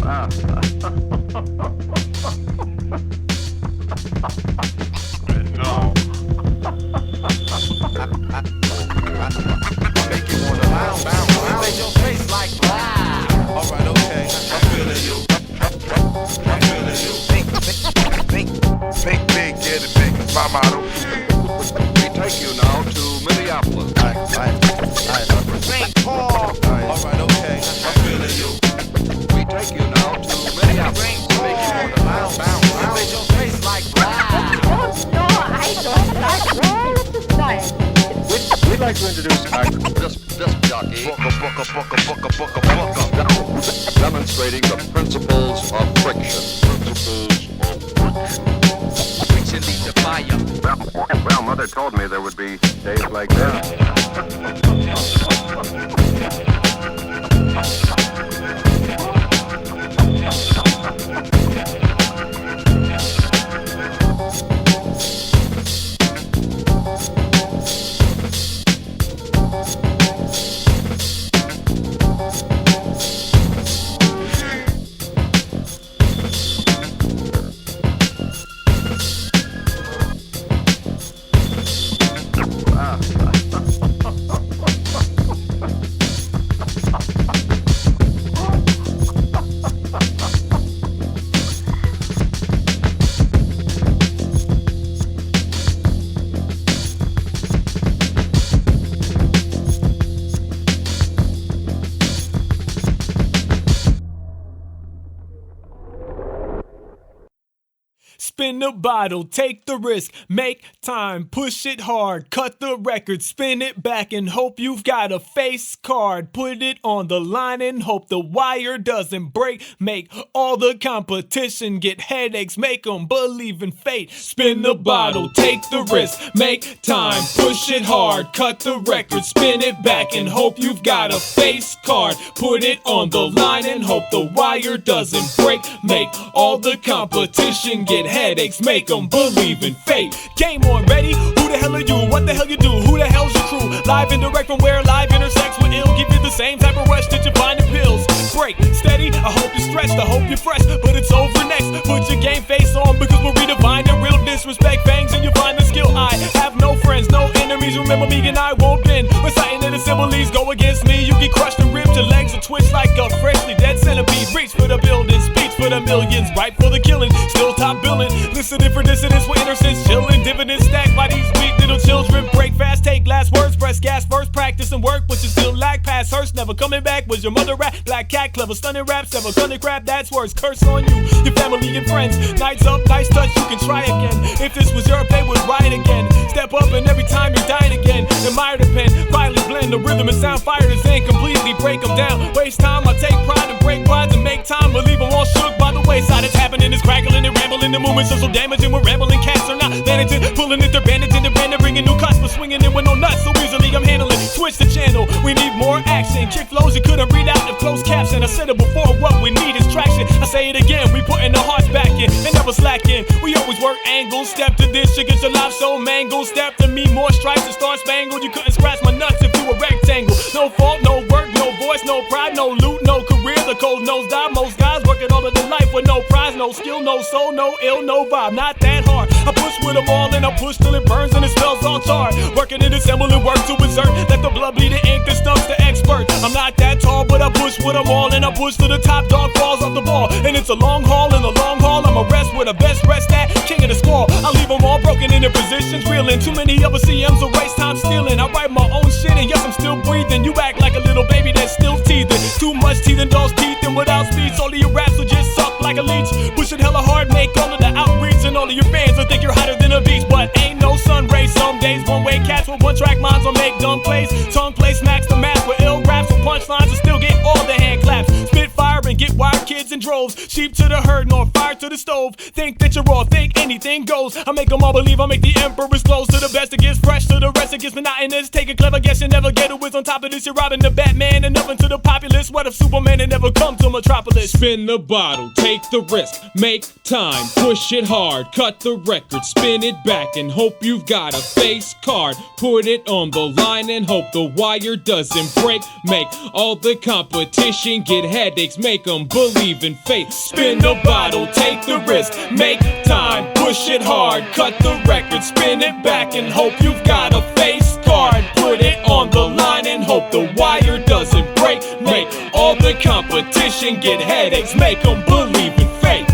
No. Make you wanna bounce, make your face like wow. Alright, okay, I'm feeling you. I'm feeling you. Think big, get it big, it's my motto. We take you now to Minneapolis. St. Paul. Alright, okay, I'm feeling you. We take you now to Minneapolis. Make you wanna bounce, make your face like wow. Oh no, I don't like all of the science. We'd like to introduce this jockey, Booka, demonstrating the principles of friction. Friction leads to fire. Well, Mother told me there would be days like this. Spin the bottle, take the risk, make time, push it hard, cut the record, spin it back and hope you've got a face card. Put it on the line and hope the wire doesn't break. Make all the competition get headaches, make them believe in fate. Spin the bottle, take the risk, make time, push it hard, cut the record, spin it back and hope you've got a face card. Put it on the line and hope the wire doesn't break. Make all the competition get headaches, make them believe in fate. Game on, ready? Who the hell are you? What the hell you do? Who the hell's your crew? Live and direct from where live intersects with ill. Give you the same type of rush that you find in pills. Break, steady, I hope you're stretched, I hope you're fresh, but it's over next. Put your game face on because we're redefining real disrespect. Fangs and you find the skill. I have no friends, no enemies. Remember me and I won't bend. Reciting in the similes, go against me. You get crushed and ripped, your legs will twitch like a freshly dead centipede. Reach for the building, speech for the millions, right for the killing, still top billing. Listening for dissidents with innocence, chilling, dividends stacked by these weak little children. Break fast, take last words, press gas first, practice and work, but you still lack past hearse. Never coming back, was your mother rap? Black cat, clever, stunning raps, never gonna crap, that's worse. Curse on you, your family and friends. Nights up, nice touch, you can try again. If this was Europe, they would riot again. Step up and every time you're dying again. Admire the pen, quietly blend the rhythm and sound, fire the zen, completely break them down. Waste time, I take pride and break prides and make time, but leave them all shook by the wayside. It's happening, it's crackling and rambling, the movements are so damaging, we're rambling. Cats are not managing, pulling it, they're bandaging, they're branding, bringing new cuts, but swinging it with no nuts, so easily I'm handling. Switch the channel, we need more action. Kick flows you couldn't read out in closed caption. I said it before, what we need is traction. I say it again, we putting our hearts back in and never slacking. We always work angles, step to this, you get your life so mangled. Step to me, more stripes and star spangled. You couldn't scratch my nuts if you were rectangle. No fault, no work, no voice, no pride, no loot, no career. The cold nose die, most guys working all of their life with no prize, no skill, no soul, no ill, no vibe. Not that hard. I push with them all and I push till it burns and it smells all charred. Working and assembling work to insert. Let the blood bleed the ink that stumps the expert. I'm not that tall, but I push with them all and I push to the top. Dog falls off the ball and it's a long haul. In the long haul, I'ma rest with the best rest at king of the squall. I leave them all broken in their positions, reeling. Too many other CMs will waste time stealing. I write my own shit and yes, I'm still breathing. You act like a little baby that's still teething. Too much teeth and dog's teeth and without speech. All of your raps will just suck like a leech. Push it hella hard, make all of the outreach, and all of your fans will think you're hotter than a beach. But ain't no sun rays some days. One-way cats with one-track minds will make dumb plays. Tongue play smacks the mask with ill raps with punchlines and still get all the hand claps. Spit fire and get wired kids in droves. Sheep to the herd, nor fire to the stove. Think that you're raw, think anything goes. I make them all believe I make the emperor's clothes. To the best it gets fresh, to the rest it gets monotonous. Take a clever guess, you never get it with. On top of this, you're robbing the Batman and nothing to the populace. What if Superman had never come to Metropolis? Spin the bottle, take the risk, make time, push it hard, cut the record, spin it back and hope you've got a face card. Put it on the line and hope the wire doesn't break. Make all the competition get headaches, make them believe believe in fate. Spin the bottle, take the risk, make time, push it hard, cut the record, spin it back and hope you've got a face card. Put it on the line and hope the wire doesn't break. Make all the competition get headaches, make them believe in fate.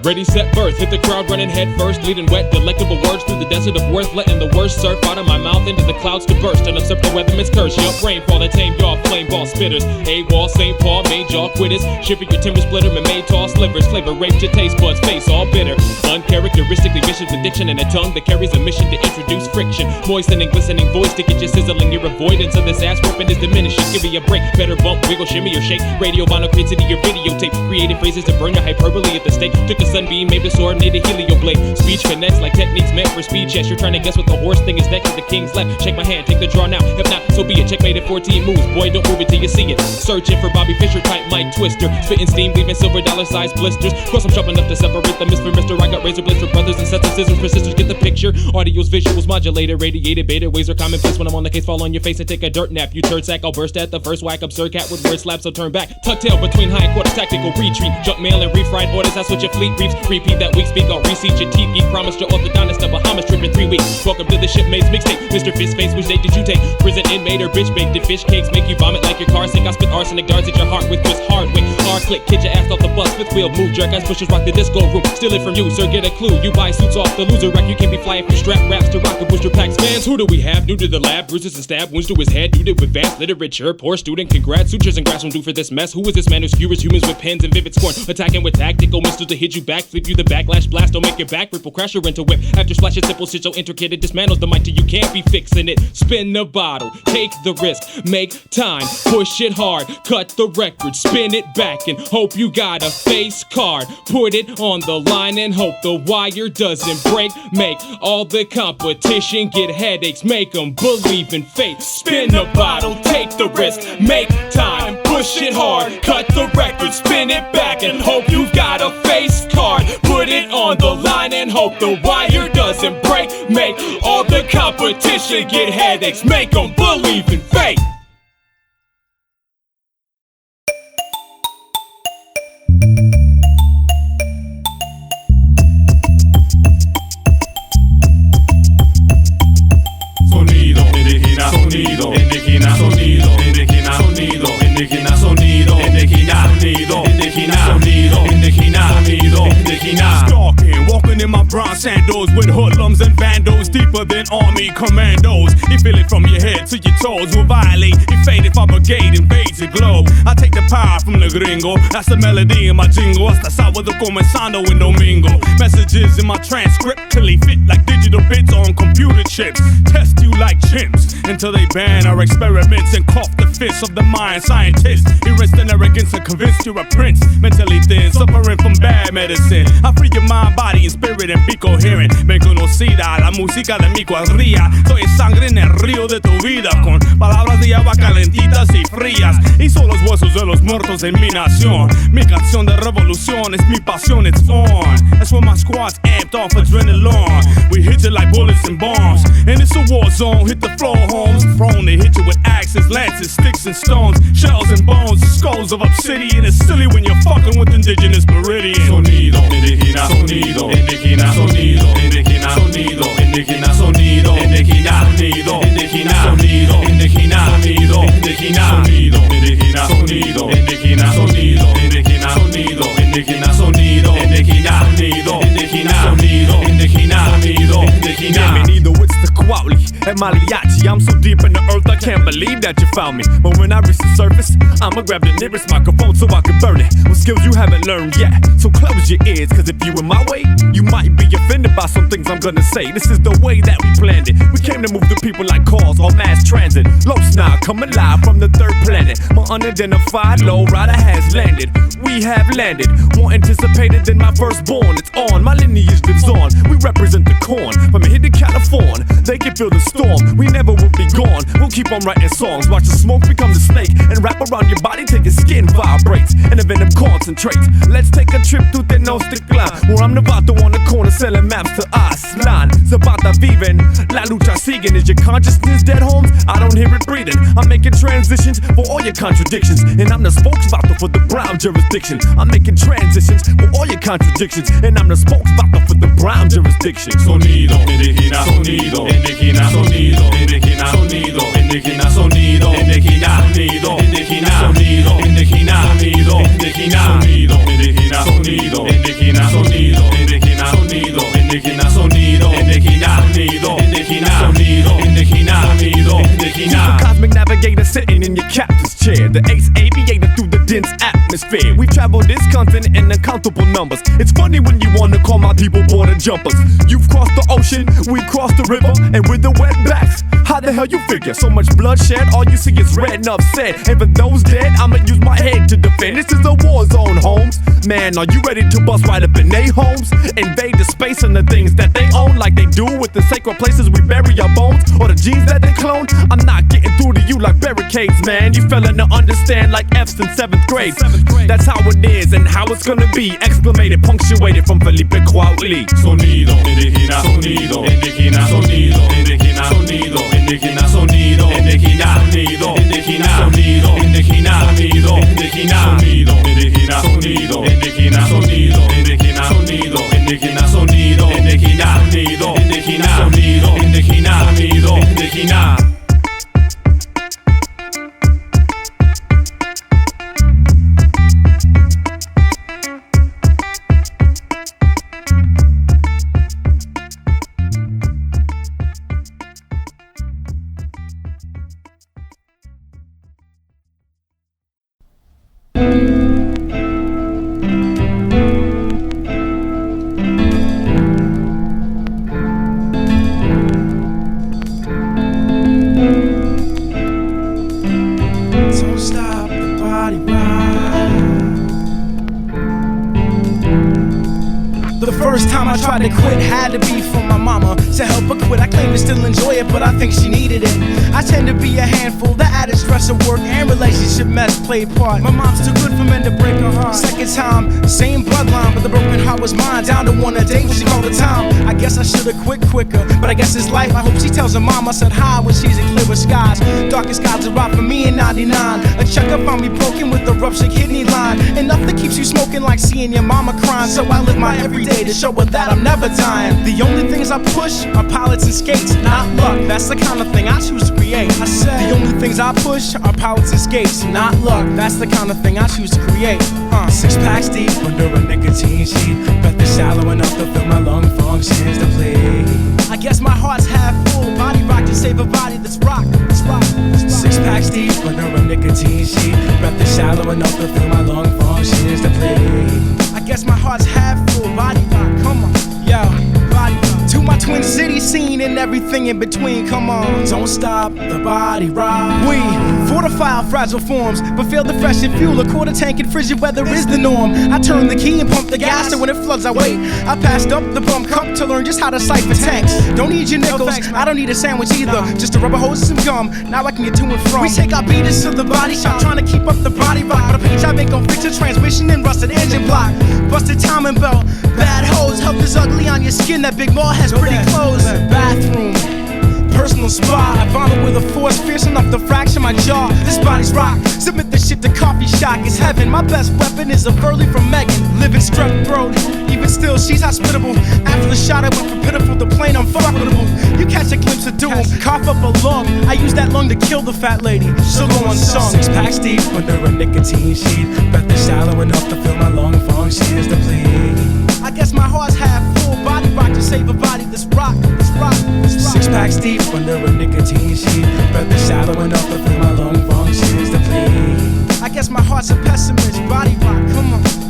Ready, set, birth, hit the crowd running head first, leading wet, delectable words through the desert of worth, letting the worst surf out of my mouth into the clouds to burst, and usurp the weatherman's curse. Yup, rainfall that tame y'all flame ball spitters. A-Wall, St. Paul, made y'all quitters. Shiver your timber splitter and made tall slivers. Flavor raped your taste buds, face all bitter. Uncharacteristically vicious addiction and a tongue that carries a mission to introduce friction. Moistening, glistening voice to get you sizzling. Your avoidance of this ass whooping is diminishing. Give me a break, better bump, wiggle, shimmy or shake. Radio, vinyl, creates into your videotape. Creative phrases to burn your hyperbole at the stake. Took a sunbeam, made a sword, made a helio blade. Speech connects like techniques meant for speech. Yes, you're trying to guess what the horse thing is next to the king's left. Shake my hand, take the draw now. If not, so be it. Checkmate at 14 moves. Boy, don't move it till you see it. Searching for Bobby Fischer type Mike Twister. Spitting steam, leaving silver dollar sized blisters. Course I'm sharp enough to separate the mist from Mr. I got razor blades for brothers and sets of scissors for sisters. Get the picture. Audio's visuals modulated, radiated, beta waves are commonplace. When I'm on the case, fall on your face and take a dirt nap. You turd sack, I'll burst at the first whack. Absurd cat with word slaps, so turn back. Tuck tail between hind quarters, tactical retreat. Junk mail and refried orders, that's what your fleet reaps. Repeat that weak speak, I'll reseat your teeth. Geek promised your orthodontist a Bahamas trip in 3 weeks. Welcome to the shipmates mixtape. Mr. Fist Face, which date did you take? Prison inmate or bitch baked? Did fish cakes make you vomit like your car sink? I spit arsenic darts at your heart with Chris Hardwick. R-click, kid your ass off the bus. Fifth wheel, move, jerk ass pushers, rock the disco room. Steal it from you, sir, get a clue. You buy suits off the loser rack. You can't be fly if you strap raps to rock a booster packs. Fans, who do we have? New to the lab, bruises and stab wounds to his head. New to advanced literature, poor student, congrats. Sutures and grass won't do for this mess. Who is this man who skewers humans with pens and vivid scorn? Attacking with tactical missiles to hit you back, flip you the backlash blast. Don't make your back ripple, crash your into whip. After splash a simple shit so intricate it dismantles the mic till you can't be fixing it. Spin the bottle, take the risk, make time, push it hard, cut the record, spin it back and hope you got a face card. Put it on the line and hope the wire doesn't break. Make all the competition get headaches, make them believe in fate. Spin the bottle, take the risk, make time, push it hard, cut the record, spin it back and hope you've got a face card. Put it on the line and hope the wire doesn't break. Make all the competition get headaches, make them believe in fate. Sonido, indigina, sonido, indigina, sonido, indigina, sonido, indigina, sonido, indigina, sonido, indigina, sonido, indigina, sonido, indigina. Stalking, walking in my brown sandals with hoodlums and vandals, deeper than army commandos. You feel it from your head to your toes. Will violate your fate if our brigade invades your globe. I take the power from the gringo. That's the melody in my jingle. Hasta sábado comenzando en domingo. Messages in my transcript clearly fit like digital bits on computer chips. Test you like chimps until they ban our experiments and cough the fists of the mind scientists. Erased in arrogance and convinced you're a prince. Mentally thin, suffering from bad medicine. I free your mind, body, and spirit and be coherent. Ven conocida, la música de mi cuadrilla. Soy sangre en el río de tu vida con palabras de agua calentitas y frías. Y son los huesos de los muertos en mi nación. Mi canción de revolución es mi pasión, it's on. That's when my squad's amped off adrenaline. We hit you like bullets and bombs. And it's a war zone, hit the floor, homes. Prone to hit you with axes, lances, sticks and stones. Shells and bones, skulls of obsidian. It's silly when you're fucking with indigenous meridian. Sonido, indigina, sonido, indigina, sonido, indigina, sonido, indigina, sonido, indigina, sonido, indigina, sonido, indigina, sonido, indigina, sonido, indigina, sonido, indigina, sonido, indigina, sonido, indigina, sonido, indigina, sonido, indigina, sonido, indigina, sonido, indigina. Bienvenido, it's the Quauli and Mariachi. I'm so deep in the earth, I can't believe that you found me. But when I reach the surface, I'ma grab the nearest microphone so I can burn it. With skills you haven't learned yet. So close your ears, cause if you in my way, you might be offended by some things I'm gonna say. This is the way that we planned it. We came to move the people like cars or mass transit. Los now coming live from the third planet. My unidentified low rider has landed. We have landed, more anticipated than my firstborn. It's on, my lineage lives on. We represent the corn, from here to California. They can feel the storm, we never will be gone. We'll keep on writing songs, watch the smoke become the snake, and wrap around your body till your skin vibrates, and the venom concentrates. Let's take a trip through the no-stick line, where I'm Novato on the corner selling maps to Aslan. Zapata viven, la lucha siguen. Is your consciousness dead, Holmes? I don't hear it breathing. I'm making transitions for all your contradictions, and I'm the spokesvato for the brown jurisdiction. I'm making transitions for all your contradictions, and I'm the spokesvato for the brown jurisdiction. Sonido, indigina, sonido, indigina, sonido, indigina, sonido, indigina, sonido, indigina, sonido, indigina, sonido, indigina, sonido, indigina, sonido, indigina, sonido, indigina, sonido, indigina, sonido, indigina, sonido, indigina, sonido, indigina, sonido, indigina, sonido, indigina. Cosmic navigator sitting in your captain's chair, the ace aviator through the dense atmosphere. We've traveled this continent in uncountable numbers. It's funny when you wanna call my people border jumpers. You've crossed the ocean, we've crossed the river, and with the wetbacks, how the hell you figure? So much bloodshed, all you see is red and upset. And for those dead, I'ma use my head to defend. This is a war zone, Holmes. Man, are you ready to bust right up in they homes? Invade the space and the things that they own, like they do with the sacred places we bury our bones, or the genes that they clone. I'm not getting through to you like barricades, man. You failing to understand like F's in 7th grade. That's how it is and how it's gonna be. Exclamated, punctuated from Felipe Cuautli. Sonido, indigina, sonido, indigina, sonido, indigina, sonido, indigina, sonido, indigina, sonido, indigina, sonido, indigina, sonido, indigina, sonido, indigina, sonido, indigina, sonido, indigina, sonido, indigina, sonido, indigina, sonido, indigina, sonido, indigina, sonido, indigina. First time I tried to quit had to be for my mama. To help her quit, I claim to still enjoy it, but I think she needed it. I tend to be a handful, the added stress of work and relationship mess played part. My mom's too good for men to break her heart. Second time, same bloodline, but the broken heart was mine. Down to one a day when she called the time. I guess I should've quit quicker, but I guess it's life. I hope she tells her mom I said hi when she's in clearer skies. Darkest skies arrived for me in 99. A checkup found me broken with a ruptured kidney line. Enough that keeps you smoking like seeing your mama crying. So I live my everyday to show her that I'm never dying. The only things I push are pilots and skates, not luck. That's the kind of thing I choose to create. I said the only things I push are pilots and skates, not luck. That's the kind of thing I choose to create. 6 packs deep under a nicotine sheet. Breath is shallow enough to fill my lung functions to bleed. I guess my heart's half full. Body rock to save a body that's rock. Let's rock. 6 packs deep under a nicotine sheet. Breath is shallow enough to fill my lung functions to bleed. I guess my heart's half full. Body rock, come on, yo, body rock. To my twin city scene and everything in between, come on, don't stop the body rock. We fortify our fragile forms, but fail to freshen fuel. A quarter tank in frigid weather is the norm. I turn the key and pump the gas, so when it floods I wait. I passed up the bum cup to learn just how to siphon tanks. Don't need your nickels, I don't need a sandwich either. Just a rubber hose and some gum, now I can get to and from. We take our beaters to the body shop, trying to keep up the body rock. But a page I make gon' fix a transmission and rusted engine block. Busted timing belt, bad hoes, health is ugly on your skin. That big mall has pretty clothes. Bathroom, personal spot. I vomit with a force fierce enough to fracture my jaw. This body's rock, submit this shit to coffee shock. It's heaven, my best weapon is a Burley from Megan. Living strep throat, even still she's hospitable. After the shot I went from pitiful to plain unfuckable. You catch a glimpse of doom, cough up a lung. I use that lung to kill the fat lady, she'll go unsung. 6 packs deep under a nicotine sheet. Breath is shallow enough to fill my lung functions to bleed. I guess my heart's half full. Body rock to save a body that's rock. Let's rock. 6 packs deep under a nicotine sheet. Breath is shallow enough to fill my lung functions to bleed. I guess my heart's a pessimist. Body rock, come on.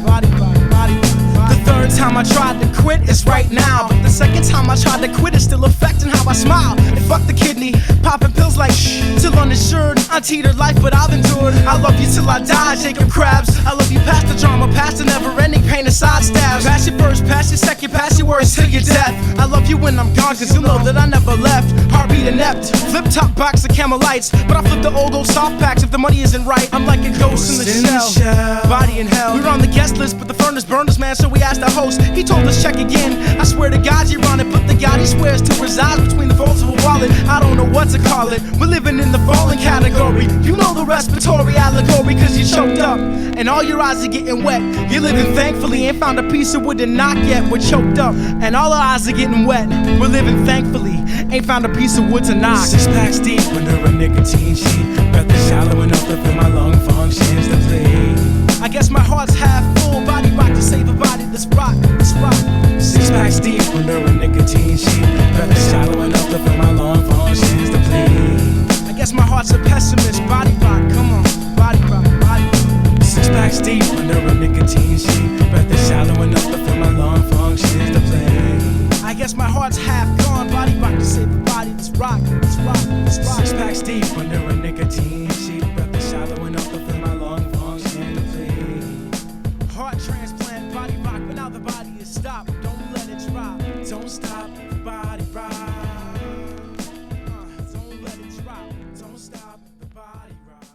it's right now. But the second time I tried to quit, it's still affecting how I smile. And fuck the kidney, popping pills like shh, till uninsured. Unteetered life, but I've endured. I love you till I die, Jacob Krabs. I love you past the drama, past the never-ending pain and side stabs. Pass your first, pass your second, pass your words till your death. I love you when I'm gone, cause you'll know that I never left. Heartbeat inept, flip top box of camel lights. But I flip the old soft packs if the money isn't right. I'm like a ghost in the shell, body in hell. We were on the guest list, but the furnace burned us, man, so we asked the host. He told us check again. I swear to God you're on it, but the God he swears to resides between the folds of a wallet. I don't know what to call it. We're living in the fallen category. You know the respiratory allegory, cause you choked up and all your eyes are getting wet. You're living thankfully, ain't found a piece of wood to knock yet. We're choked up and all our eyes are getting wet. We're living thankfully, ain't found a piece of wood to knock. 6 packs deep under a nicotine sheet. Breath is shallow enough to feel my lung functions deplete. I guess my heart's half full, body rock to save a body. Let's rock, let's rock. 6 packs deep under a nicotine sheet. Breath is shallow enough to feel my lung functions deplete. I guess my heart's a pessimist. Body rock, come on, body rock, body rock. 6 packs deep under a nicotine sheet. Breath is shallow enough to feel my lung functions deplete. I guess my heart's half gone. Body rock to save the body. Let's rock, let's rock, let's rock. 6 packs deep under a nicotine sheet. Breath is shallow enough to feel my lung functions deplete. Heart transplant, body rock, but now the body is stopped. Don't let it drop. Don't stop, body rock. Don't let it drop. Don't stop, the body rock.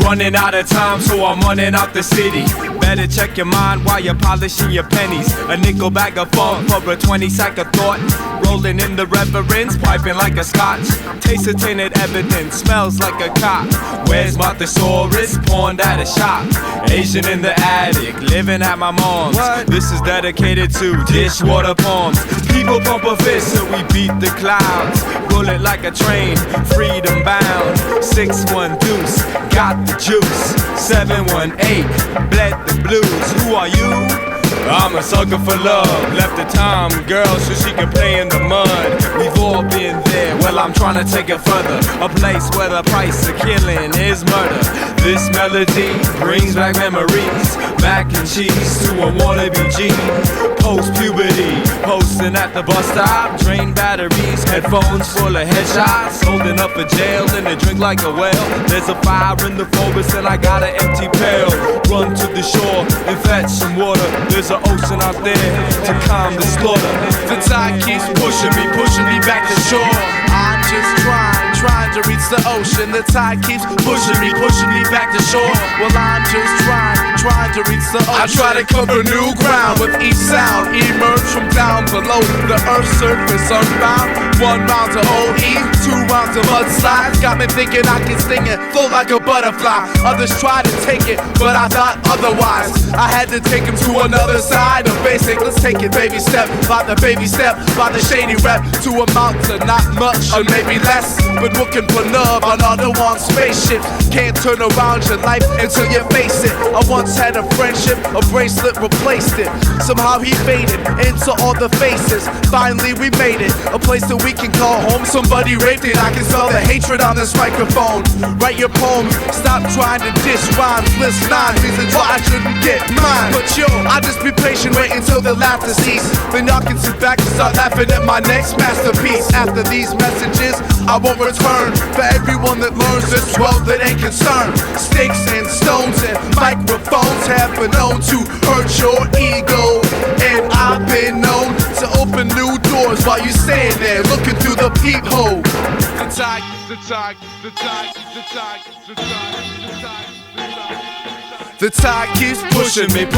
Running out of time, so I'm running out the city. Better check your mind while you're polishing your pennies. A nickel bag of funk for a 20-sack of thought. Rolling in the reverence, piping like a scotch. Taste of tainted evidence, smells like a cop. Where's my thesaurus? Pawned at a shop. Asian in the attic, living at my mom's. This is dedicated to dishwater palms. People pump a fist so we beat the clouds. Roll it like a train, freedom bound. 6-1 deuce, got the juice. 718, bled the blues. Who are you? I'm a sucker for love. Left the time, girl, so she can play in the mud. We've all been there, well I'm trying to take it further. A place where the price of killing is murder. This melody brings back memories. Mac and cheese to a wannabe G. Post-puberty, posting at the bus stop. Drain batteries, headphones full of headshots. Holding up for jail and a drink like a whale. There's a fire in the forest and I got an empty pail. Run to the shore and fetch some water. There's an ocean out there to calm the slaughter. The tide keeps pushing me back to shore. I'm just trying to reach the ocean. The tide keeps pushing me back to shore. Well, I'm just trying to reach the ocean. I try to cover new ground with each sound. Emerge from down below the earth's surface unbound. 1 round to OE, 2 rounds of mudslides. Got me thinking I can sting it, flow like a butterfly. Others try to take it, but I thought otherwise. I had to take him to another side of basic. Let's take it baby step by the shady rep. To amount to not much or maybe less, but looking for love on other one's spaceship. Can't turn around your life until you face it. I once had a friendship, a bracelet replaced it. Somehow he faded into all the faces. Finally we made it, a place that we can call home. Somebody raped it, I can smell the hatred on this microphone. Write your poems, stop trying to dish rhymes. List 9 reasons why I shouldn't get mine. But yo, I'll just be patient, wait until the laughter cease. Then y'all can sit back and start laughing at my next masterpiece. After these messages, I won't return. For everyone that learns this world that ain't concerned. Sticks and stones and microphones have been known to hurt your ego. And I've been known to open new doors while you stand there looking through the peephole. The tide. The tide keeps pushing me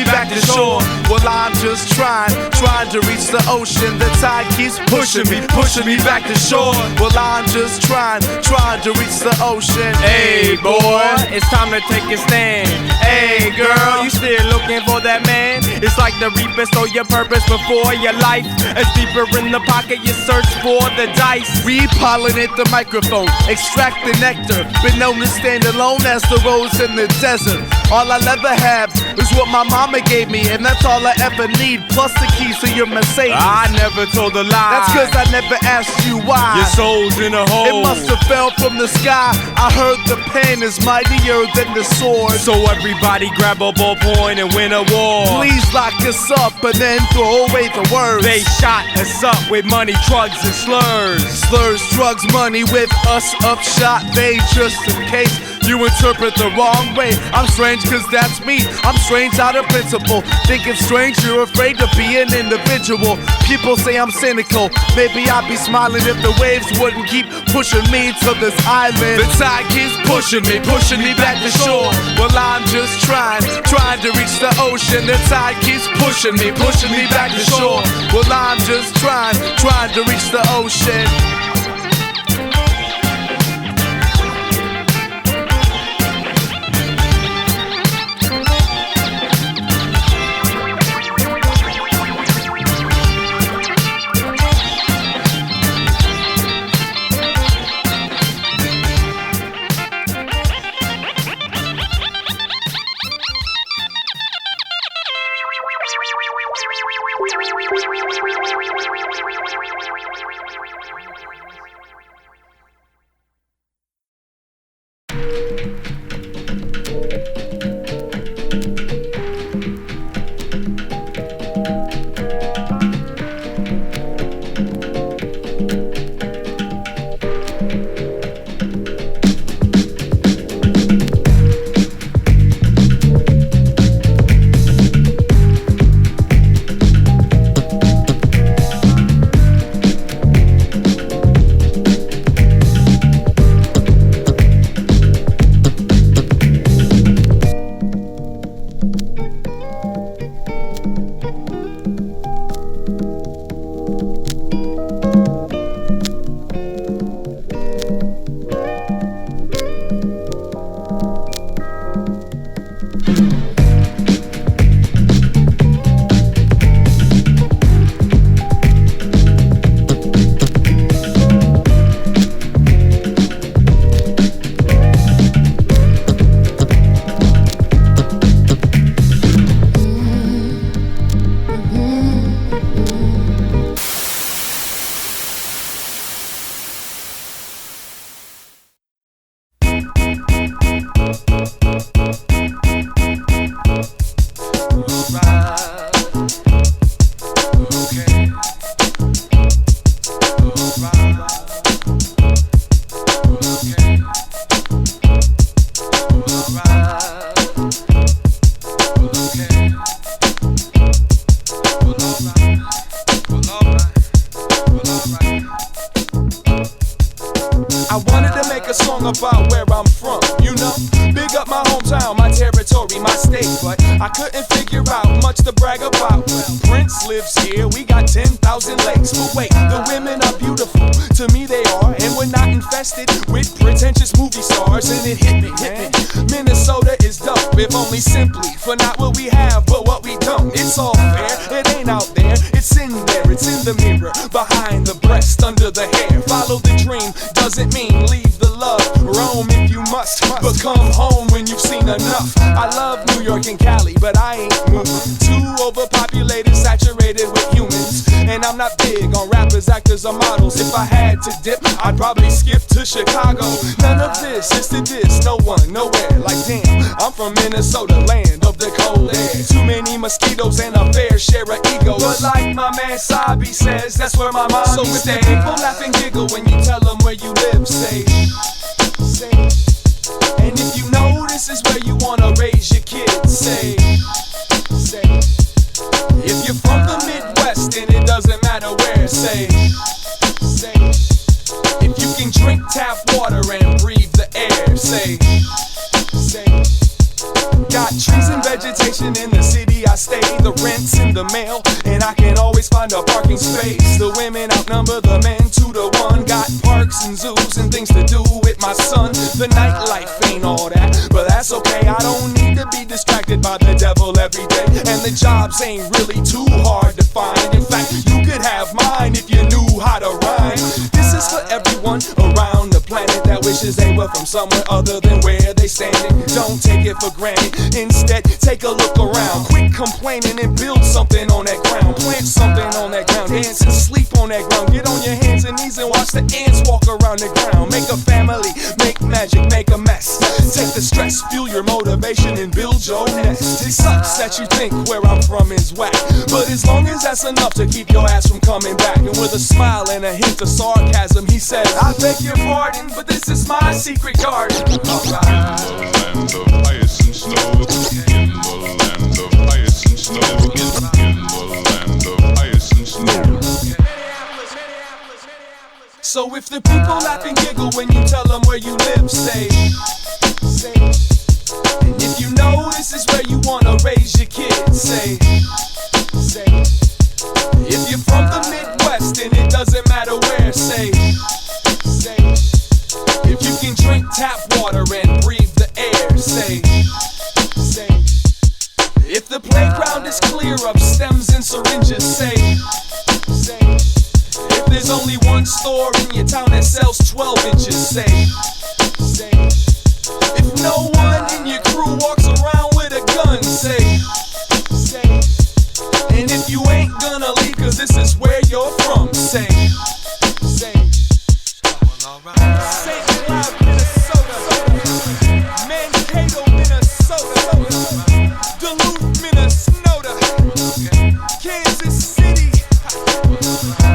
back to shore. Well, I'm just trying to reach the ocean. The tide keeps pushing me back to shore. Well, I'm just trying to reach the ocean. Hey boy, it's time to take a stand. Hey girl, you still looking for that man? It's like the reaper stole your purpose before your life. As deeper in the pocket you search for the dice. Repollinate the microphone, extract the nectar. Been known to stand alone as the rose in the desert. All I'll ever have is what my mama gave me, and that's all I ever need, plus the keys to your Mercedes. I never told a lie. That's cause I never asked you why. Your soul's in a hole. It must have fell from the sky. I heard the pen is mightier than the sword. So everybody grab a ballpoint and win a war. Please lock us up and then throw away the words. They shot us up with money, drugs, and slurs. Slurs, drugs, money with us upshot. They just in case you interpret the wrong way. I'm strange cause that's me. I'm strange out of principle. Think it's strange you're afraid to be an individual. People say I'm cynical. Maybe I'd be smiling if the waves wouldn't keep pushing me to this island. The tide keeps pushing me back to shore. Well, I'm just trying to reach the ocean. The tide keeps pushing me back to shore. Well, I'm just trying to reach the ocean. a song about where I'm from, you know. Big up my hometown, my territory, my state, but I couldn't figure out much to brag about. Well, Prince lives here, we got 10,000 lakes. But wait, the women are beautiful, to me they are, and we're not infested with pretentious movie stars. And it hit me, Minnesota is dope, if only simply for not what we have, but what we don't. It's all fair, it ain't out there, it's in there, it's in the mirror, behind the breast, under the hair. Follow the dream, doesn't mean leave the love. Roam if you must, but come home when you've seen enough. I love New York and Cali, but I ain't moving. Too overpopulated, saturated with humans. And I'm not big on rappers, actors, or models. If I had to dip, I'd probably skip to Chicago. None of this is to diss, no one, nowhere. Like damn, I'm from Minnesota, land of the cold air. Too many mosquitoes and a fair share of egos. But like my man Sabi says, that's where my mommy so if the people laugh and giggle when you tell them where you live, say shh. And if you know this is where you wanna raise your kids, say shh. If you're from the Midwest and it doesn't matter where, say shh. If you can drink tap water and breathe the air, say shh. Got trees and vegetation in the city I stay. The rent's in the mail, and I can always find a parking space. The women outnumber the men 2-to-1. Got parks and zoos and things to do with my son. The nightlife ain't all that, but that's okay. I don't need to be distracted by the devil every day. And the jobs ain't really too hard to find. In fact, you could have mine if you knew how to rhyme. This is for everyone around the planet that wishes they were from somewhere other than where they standing. Don't take it for granted. Instead, take a look around. Quit complaining and build something on that ground. Plant something on that ground. Dance and sleep on that ground. Get on your hands and knees and watch the ants walk around the ground. Make a family, make magic, make a mess. Take the stress, fuel your motivation, and build your nest. It sucks that you think where I'm from is whack, but as long as that's enough to keep your ass from coming back. And with a smile and a hint of sarcasm, he says, I beg your pardon, but this is my secret garden. Alright. In the land of ice and snow. In the land of ice and snow. In the land of ice and snow. So if the people laugh and giggle when you tell them where you live, say. And if you know this is where you wanna raise your kids, say. If you're from the Midwest and it doesn't matter where, say. If you can drink tap water and breathe the air, say. If the playground is clear of stems and syringes, say. If there's only one store in your town that sells 12 inches, say. If no one in your crew walks around with a gun, say. And if you ain't gonna leave cause this is where you're from, say. St. Cloud, Minnesota. Mankato, Minnesota. Duluth, Minnesota. Kansas City.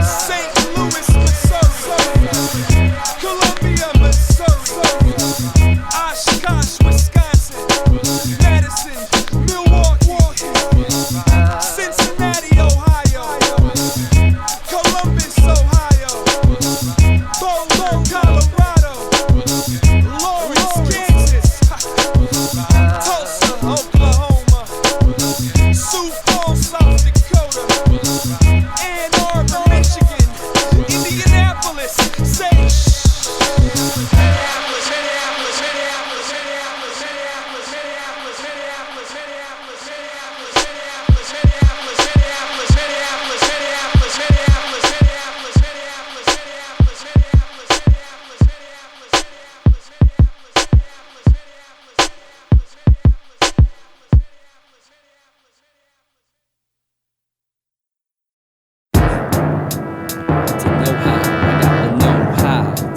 St. Louis, Missouri. Columbia, Missouri. Oshkosh, Wisconsin. Madison, Milwaukee. Cincinnati, Ohio. Columbus, Ohio. Boulder, Colorado. Lawrence, Kansas. Tulsa, Oklahoma. Sioux Falls, South Dakota. Ann Arbor, Michigan. Indianapolis, say shh.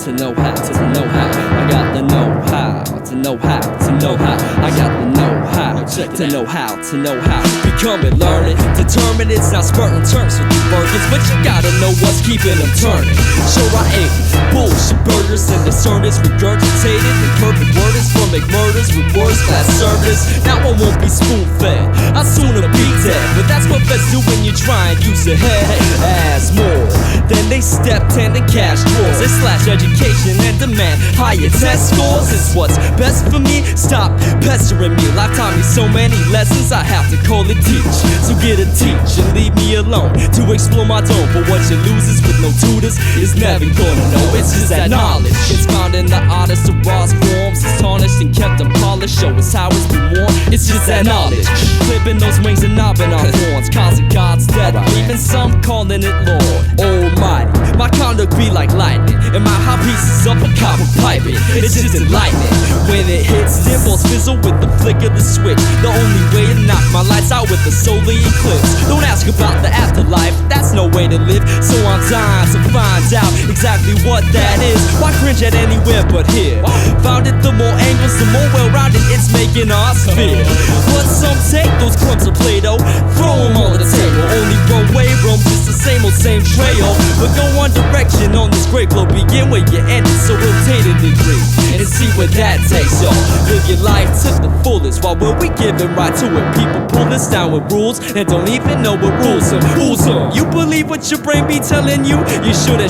To know how, to know how, I got the know-how, to know how, to know how, I got the know-how, to know how, to know how. Become and learn it, determine it's not spurting terms with the burgers, but you gotta know what's keeping them turning. Sure I ate bullshit burgers and discern it's regurgitated, and perfect worders from McMurders with words class service. Now I won't be spoon-fed, I'll sooner be dead, but that's what vets do when you try and use your head. As more, then they step 10 and cash drawers, they slash education and demand higher test scores is what's best for me. Stop pestering me. Lifetime is so many lessons I have to call it teach. So get a teach and leave me alone to explore my dome. But what you lose is with no tutors is never gonna know. It's just that knowledge. It's found in the oddest of raw forms. It's tarnished and kept and polished. Show us how it's been worn. It's just that knowledge. Clipping those wings and knobbing our horns, causing God's death. Even some calling it Lord Almighty. My conduct be like lightning, and my hot pieces up a copper piping. It's just enlightening. When it hits, dimples fizzle with the flick of the switch. The only way to knock my lights out with a solar eclipse. Don't ask about the afterlife, that's no way to live. So I'm dying to find out exactly what that is. Why cringe at anywhere but here? Found it, the more angles, the more well-rounded it's making our sphere. But some take those crumbs of Play-Doh, throw them all on the table. Only one way, roam, just the same old same trail. But go one direction on this great globe, begin where you ended, so rotate a degree. And and see where that takes y'all. Live your life to the fullest, while will we giving right to it? People pull us down with rules and don't even know what rules are. You believe what your brain be telling you? You shoulda.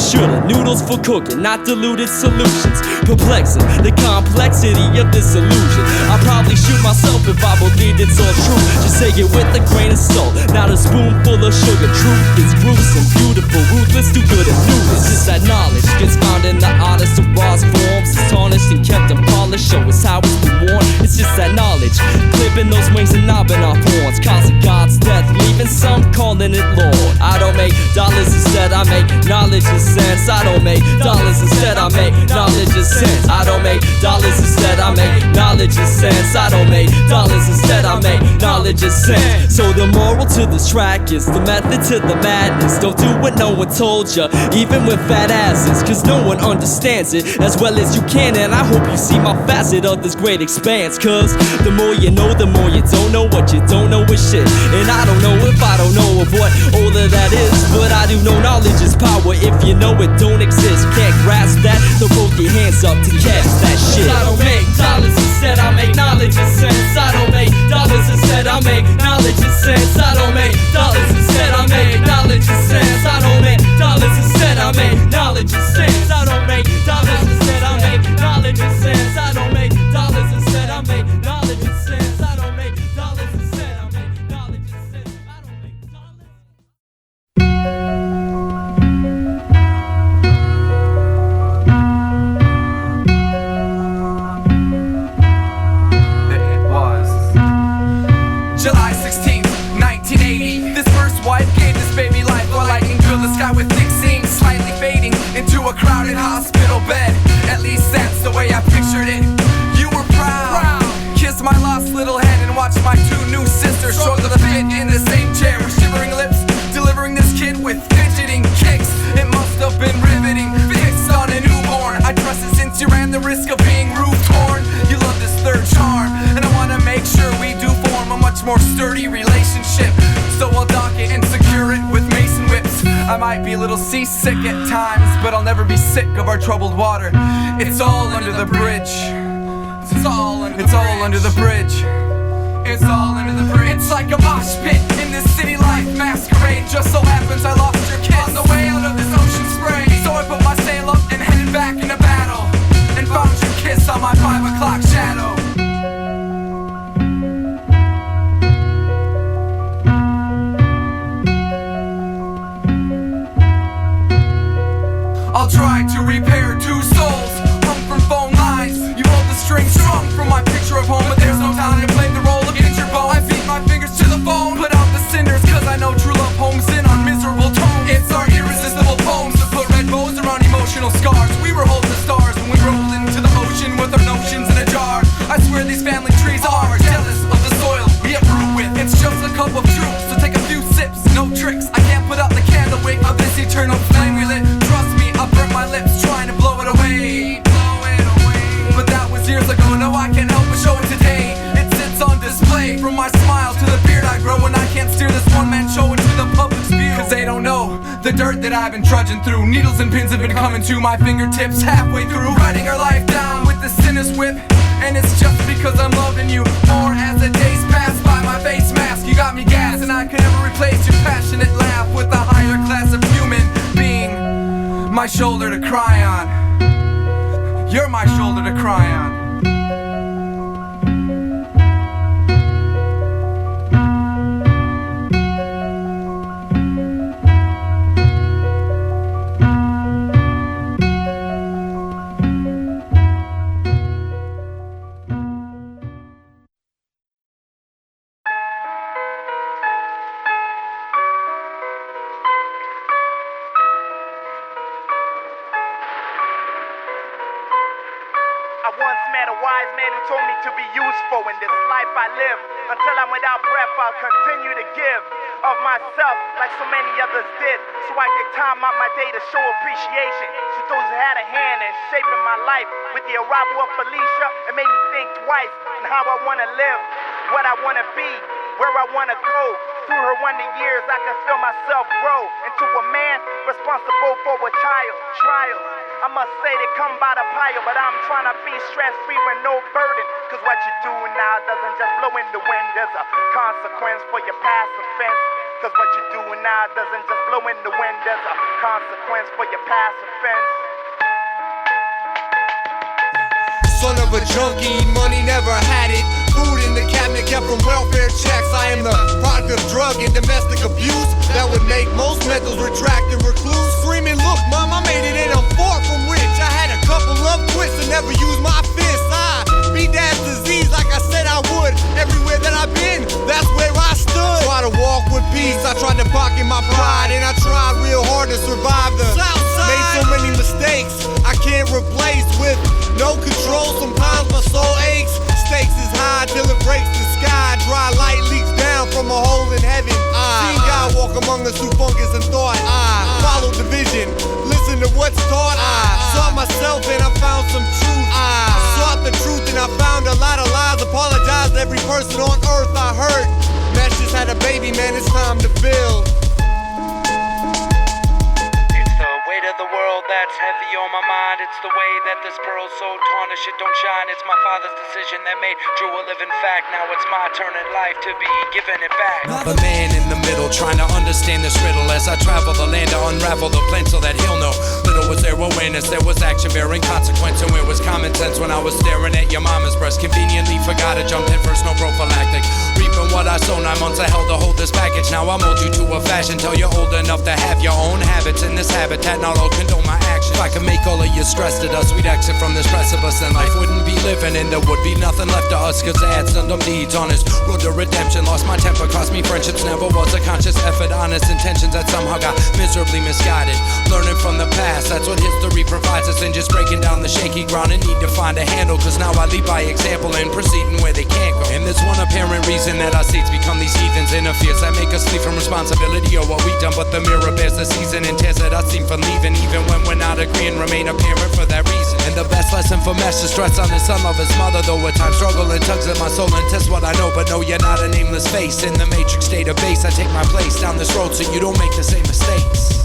Noodles for cooking, not diluted solutions. Perplexing the complexity of this illusion. I'd probably shoot myself if I believed it's all true. Just take it with a grain of salt, not a spoonful of sugar. Truth is gruesome, beautiful, ruthless, too good at news. It's just that knowledge gets found in the oddest of rawest forms. It's tarnished and kept and polished, show us how it's been worn. It's just that knowledge, clipping those wings and knobbing off horns, causing God's death, leaving some calling it Lord. I don't make dollars, instead I make knowledge and sense. I don't make dollars, instead I make knowledge and sense. I don't make dollars, instead I make knowledge and sense. I don't make dollars, instead I make knowledge and sense. So the moral to this track is the method to the madness. Don't do what no one told ya, even with fat asses, cause no one understands it as well as you can. And I hope you see my facet of this great expanse, cause the more you know, the more you don't know what you don't know is shit. And I don't know if I don't know of what all of that is, but I do know knowledge is power. If you know it don't exist, can't grasp that, throw both your hands up to catch that shit. I don't make dollars, instead I make knowledge and sense. I don't make dollars, instead I make knowledge and sense. I don't make dollars, instead I make knowledge and sense. I don't make dollars, instead I make knowledge and sense. I don't make dollars, instead I make knowledge and sense. I don't make dollars, instead I make knowledge and sense. I don't make dollars, instead I make knowledge and sense. I don't make dollars. July 16th, 1980. This first wife gave this baby life while I can drill the sky with thick seams, slightly fading into a crowded hospital bed. At least that's the way I pictured it. You were proud. Kissed my lost little head and watched my two new sisters struggle to fit in the same chair with shivering lips, delivering this kid with fidgeting kicks. It must have been riveting, fixed on a newborn. I trusted since you ran the risk of being roof torn. You love this third charm, and I wanna make sure we do form a much more sturdy relationship. So I'll dock it and secure it with mason whips. I might be a little seasick at times, but I'll never be sick of our troubled water. It's all under the bridge. It's all under the bridge. It's all under the bridge. It's like a mosh pit in this city life masquerade. Just so happens I lost your kiss on the way out of this ocean spray. So I put my sail up and headed back into battle, and found your kiss on my 5 o'clock shadow. I'll try to repair two souls hung from phone lines. You hold the string strung from my picture of home, but there's no time to play the role of injured bone. I beat my fingers to the bone, put out the cinders, cause I know true love homes in on miserable tones. It's our irresistible poems that put red bows around emotional scars. We were holding the stars when we rolled into the ocean with our notions in a jar. I swear these family trees are jealous of the soil we uproot with. It's just a cup of truth, so take a few sips, no tricks. I can't put out the candle wick of this eternal flame we lit. Trust me, I burnt my lips trying to blow it away. But that was years ago, no I can't help but show it today. It sits on display, from my smile to the beard I grow when I can't steer this one-man show into the public's view. Cause they don't know the dirt that I've been trudging through. Needles and pins have been coming to my fingertips halfway through, writing our life down with the sinners whip. And it's just because I'm loving you more as the days pass by. My face mask, you got me gassed, and I can never replace your passionate laugh with a higher class of human being. My shoulder to cry on. You're my shoulder to cry on. I once met a wise man who told me to be useful in this life I live. Until I'm without breath, I'll continue to give of myself like so many others did. So I take time out my day to show appreciation to those who had a hand in shaping my life. With the arrival of Felicia, it made me think twice on how I want to live, what I want to be, where I want to go. Through her wonder years, I can feel myself grow into a man responsible for a child. Trials I must say they come by the pile, but I'm trying to be stress-free with no burden. Cause what you do now doesn't just blow in the wind, there's a consequence for your past offense. Cause what you do now doesn't just blow in the wind, there's a consequence for your past offense. Son of a junkie, money never had it. Food in the cabinet kept from welfare checks. I am the product of drug and domestic abuse that would make most mentals retract and recluse. Screaming, look, mom, I made it and I'm far from rich. I had a couple of twists and never used my fists. I beat that disease like I said I would. Everywhere that I've been, that's where I stood. Try to walk with peace, I tried to pocket my pride, and I tried real hard to survive the Southside. Made so many mistakes I can't replace with no control. Sometimes my soul aches. Stakes is high till it breaks the sky. Dry light leaks down from a hole in heaven. Seen God walk among us through fungus and thought. I followed the vision, listen to what's taught. I sought myself and I found some truth. I sought the truth and I found a lot of lies. Apologize to every person on earth I hurt. Mesh just had a baby, man, it's time to build. Weight of the world that's heavy on my mind. It's the way that this pearl's so tarnished it don't shine. It's my father's decision that made true a living fact. Now it's my turn in life to be giving it back. Now the man in the middle trying to understand this riddle as I travel the land to unravel the plan so that he'll know. Little was there awareness, there was action bearing consequence, and where was common sense when I was staring at your mama's breast. Conveniently forgot I jumped head first, no prophylactic. Reaping what I sow, 9 months I held to hold this package. Now I mold you to a fashion till you're old enough to have your own habits in this habitat. Not all condone my actions. If I could make all of you stressed at us, we'd exit from this precipice, and life wouldn't be living, and there would be nothing left to us. Cause I had some dumb deeds on his road to redemption. Lost my temper, cost me friendships. Never was a conscious effort, honest intentions that somehow got miserably misguided. Learning from the past, that's what history provides us, and just breaking down the shaky ground and need to find a handle. Cause now I lead by example and proceeding where they can't go. And there's one apparent reason that our seeds become these heathens. Interferes that make us leave from responsibility or what we done, but the mirror bears the season and tears that I seem from leaving. Even when we're not agreeing, remain apparent for that reason. And the best lesson for Mesh is stress on his son, love his mother. Though at times struggle and tugs at my soul and test what I know. But no, you're not a nameless face. In the matrix database, I take my place down this road so you don't make the same mistakes.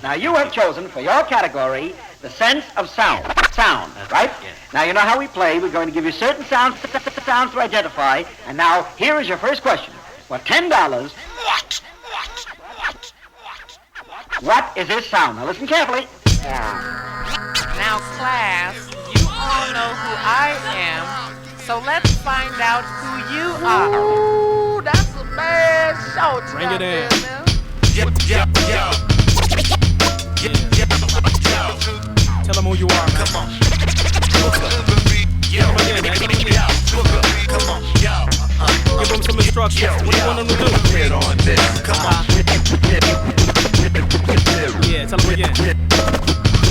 Now you have chosen for your category the sense of sound. Sound, right? Yes. Now you know how we play. We're going to give you certain sounds to identify. And now here is your first question. For $10, what is this sound? Now listen carefully. Now class, you all know who I am, so let's find out who you are. Ooh, that's a bad show. Bring it in. Tell them who you are, man. Come on. Give them some instructions. What do you want them to do? Get on this. Come on. Yeah, tell them again.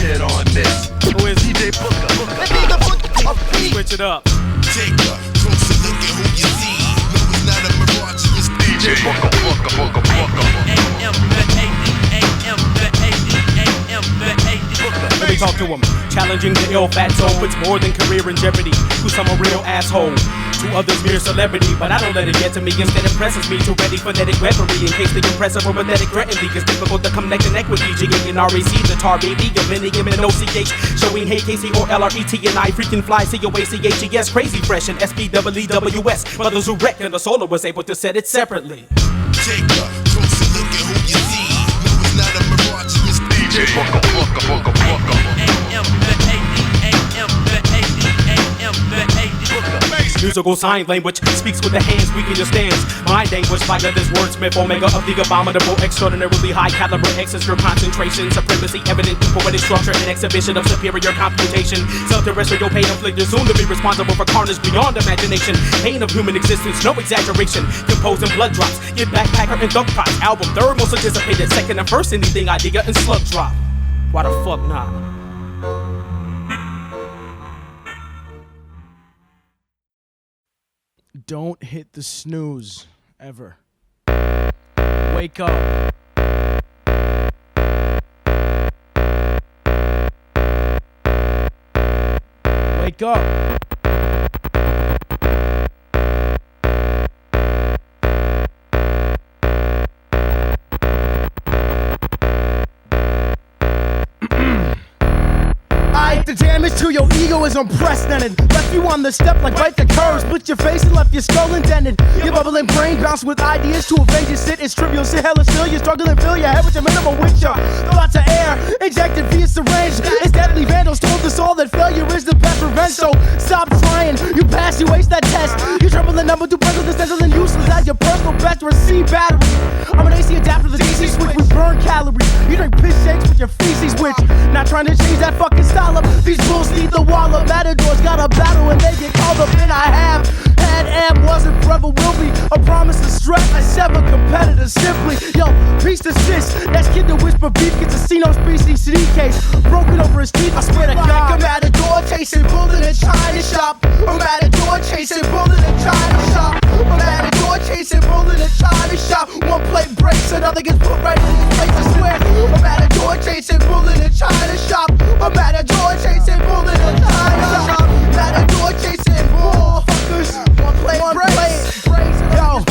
Get on this. Who is DJ Booka? Switch it up. Take a closer look at who you see. No, it's not a mirage, it's DJ Booka. Here we talk to him. Challenging the ill fatso puts more than career in jeopardy. Who's some a real asshole? To others mere celebrity, but I don't let it get to me. Instead it presses me to ready phonetic weaponry. In case the impressive or pathetic threaten me, it's difficult to connect with G-A and RAC, the tar baby, a millennium and OCH. Showing hey KC or LRET and I freaking fly COACHES, crazy fresh and SPWEWS. Brothers who wrecked and the solar was able to set it separately. Take a closer look at who you see. No, it's not a mirage, it's DJ Booka. Musical sign language speaks with the hands, we understands. Mind anguish like this wordsmith, omega of the abominable, extraordinarily high caliber, excess your concentration, supremacy evident through poetic structure and exhibition of superior computation. Self-terrestrial pain inflicted, soon to be responsible for carnage beyond imagination. Pain of human existence, no exaggeration. Composing blood drops, get backpacker and thug props. Album third most anticipated, second and first anything idea and slug drop. Why the fuck not? Don't hit the snooze, ever. Wake up. Wake up. The damage to your ego is unprecedented. Left you on the step like right the curve. Split your face and left your skull indented. Your bubbling brain bounced with ideas to avenge your sit. It's trivial, sit hella still. You struggle and fill your head with your minimal witcher. Lots of air injected via syringe. It's deadly vandals told us all that failure is the best revenge. So stop trying. You pass, you ace that test. You tremble the number 2 puzzle that's and useless as your personal best receive battery. I'm an AC adapter to the DC switch. We burn calories. You drink piss shakes with your feces, which not trying to change that fucking style up. These bulls need the wall up. Matadors got a battle and they get called up. And I have had, am, wasn't, forever will be. A promise to stress. I sever competitors simply. Yo, peace to Syst. That's kid to whisper beef. Gets a Casino species CD case broken over his teeth. I swear to God, a Matador chasing bull in a China shop. A Matador chasing bull in a China shop. A Matador chasing bull in a China shop. One plate breaks, another gets put right in his face. I swear. A Matador chasing bull in a China shop. A Matador chasing bull in a China shop. Matador chasing bull fuckers. One plate breaks. Yo,